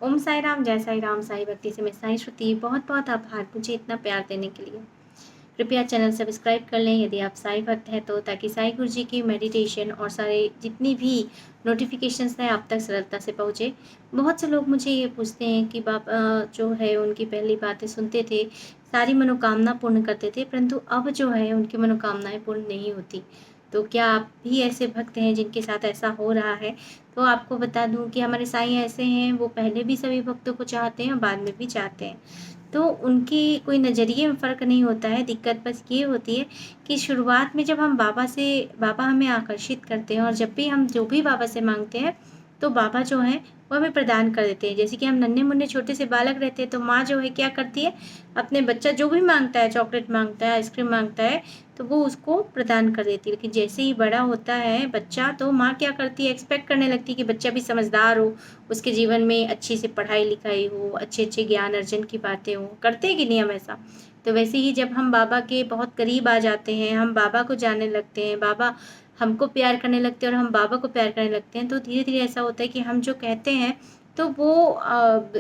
ओम साई राम, जय साई राम। साई भक्ति से मैं साई श्रुति। बहुत बहुत आभार मुझे इतना प्यार देने के लिए। कृपया चैनल सब्सक्राइब कर लें यदि आप साई भक्त हैं तो, ताकि साई गुरु जी की मेडिटेशन और सारे जितनी भी नोटिफिकेशंस हैं आप तक सरलता से पहुँचे। बहुत से लोग मुझे ये पूछते हैं कि बाबा जो है उनकी पहली बातें सुनते थे, सारी मनोकामना पूर्ण करते थे, परंतु अब जो है उनकी मनोकामनाएं पूर्ण नहीं होती। तो क्या आप भी ऐसे भक्त हैं जिनके साथ ऐसा हो रहा है? तो आपको बता दूं कि हमारे साईं ऐसे हैं, वो पहले भी सभी भक्तों को चाहते हैं और बाद में भी चाहते हैं। तो उनकी कोई नज़रिए में फ़र्क नहीं होता है। दिक्कत बस ये होती है कि शुरुआत में जब हम बाबा हमें आकर्षित करते हैं और जब भी हम जो भी बाबा से मांगते हैं तो बाबा जो हैं वो हमें प्रदान कर देते हैं। जैसे कि हम नन्हे-मुन्ने छोटे से बालक रहते हैं तो माँ जो है क्या करती है, अपने बच्चा जो भी मांगता है, चॉकलेट मांगता है, आइसक्रीम मांगता है, तो वो उसको प्रदान कर देती है। लेकिन जैसे ही बड़ा होता है बच्चा तो माँ क्या करती है, एक्सपेक्ट करने लगती है कि बच्चा भी समझदार हो, उसके जीवन में अच्छी से पढ़ाई लिखाई हो, अच्छे ज्ञान अर्जन की बातें हों। करते हैं कि नहीं हम ऐसा? तो वैसे ही जब हम बाबा के बहुत करीब आ जाते हैं, हम बाबा को जानने लगते हैं, बाबा हमको प्यार करने लगते हैं और हम बाबा को प्यार करने लगते हैं, तो धीरे धीरे ऐसा होता है कि हम जो कहते हैं तो वो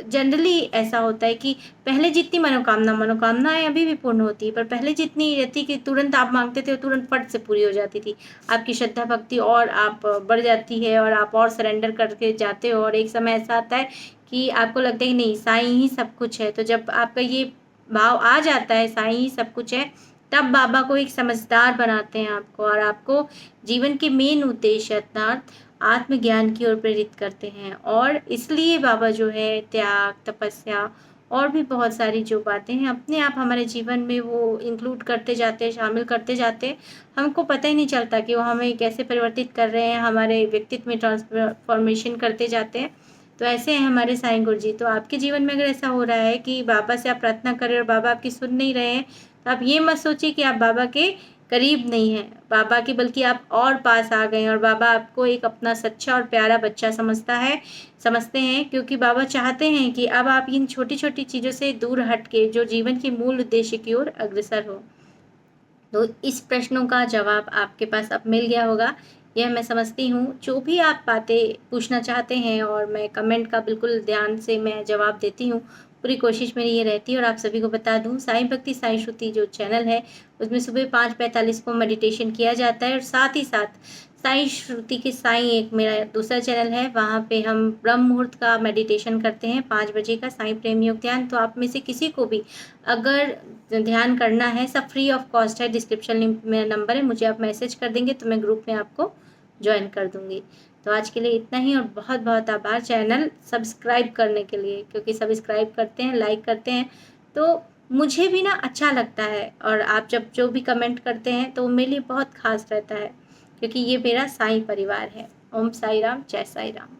जनरली ऐसा होता है कि पहले जितनी मनोकामनाएं अभी भी पूर्ण होती है, पर पहले जितनी रहती कि तुरंत आप मांगते थे वो तुरंत फट से पूरी हो जाती थी। आपकी श्रद्धा भक्ति और आप बढ़ जाती है और आप और सरेंडर करके जाते हो, और एक समय ऐसा आता है कि आपको लगता है कि नहीं, साईं ही सब कुछ है। तो जब आपका ये भाव आ जाता है साईं ही सब कुछ है, तब बाबा को एक समझदार बनाते हैं आपको, और आपको जीवन के मेन उद्देश्य अर्थात आत्मज्ञान की ओर प्रेरित करते हैं। और इसलिए बाबा जो है त्याग, तपस्या और भी बहुत सारी जो बातें हैं अपने आप हमारे जीवन में वो इंक्लूड करते जाते हैं, शामिल करते जाते हैं। हमको पता ही नहीं चलता कि वो हमें कैसे परिवर्तित कर रहे हैं, हमारे व्यक्तित्व में ट्रांसफॉर्मेशन करते जाते हैं। तो ऐसे हैं हमारे साईं गुरु जी। तो आपके जीवन में अगर ऐसा हो रहा है कि बाबा से आप प्रार्थना कर रहे हो और बाबा आपकी सुन नहीं रहे हैं, तो आप ये मत सोचिए कि आप बाबा के करीब नहीं हैं बाबा के, बल्कि आप और पास आ गए हैं और बाबा आपको एक अपना सच्चा और प्यारा बच्चा समझते हैं, क्योंकि बाबा चाहते हैं कि अब आप इन छोटी छोटी चीज़ों से दूर हट के जो जीवन के मूल उद्देश्य की ओर अग्रसर हो। तो इस प्रश्नों का जवाब आपके पास अब मिल गया होगा, यह मैं समझती हूँ। जो भी आप बातें पूछना चाहते हैं और मैं कमेंट का बिल्कुल ध्यान से मैं जवाब देती हूँ, पूरी कोशिश मेरी ये रहती है। और आप सभी को बता दूँ, साई भक्ति साई श्रुति जो चैनल है उसमें सुबह 5:45 को मेडिटेशन किया जाता है, और साथ ही साथ साई श्रुति के साई एक मेरा दूसरा चैनल है, वहाँ पे हम ब्रह्म मुहूर्त का मेडिटेशन करते हैं 5 बजे का, साई प्रेम योग ध्यान। तो आप में से किसी को भी अगर ध्यान करना है, सब फ्री ऑफ कॉस्ट है, डिस्क्रिप्शन लिंक में नंबर है, मुझे आप मैसेज कर देंगे तो मैं ग्रुप में आपको ज्वाइन कर दूंगी। तो आज के लिए इतना ही, और बहुत बहुत आभार चैनल सब्सक्राइब करने के लिए, क्योंकि सब्सक्राइब करते हैं, लाइक करते हैं तो मुझे भी ना अच्छा लगता है, और आप जब जो भी कमेंट करते हैं तो मेरे लिए बहुत खास रहता है, क्योंकि ये मेरा साईं परिवार है। ओम साई राम, जय साई राम।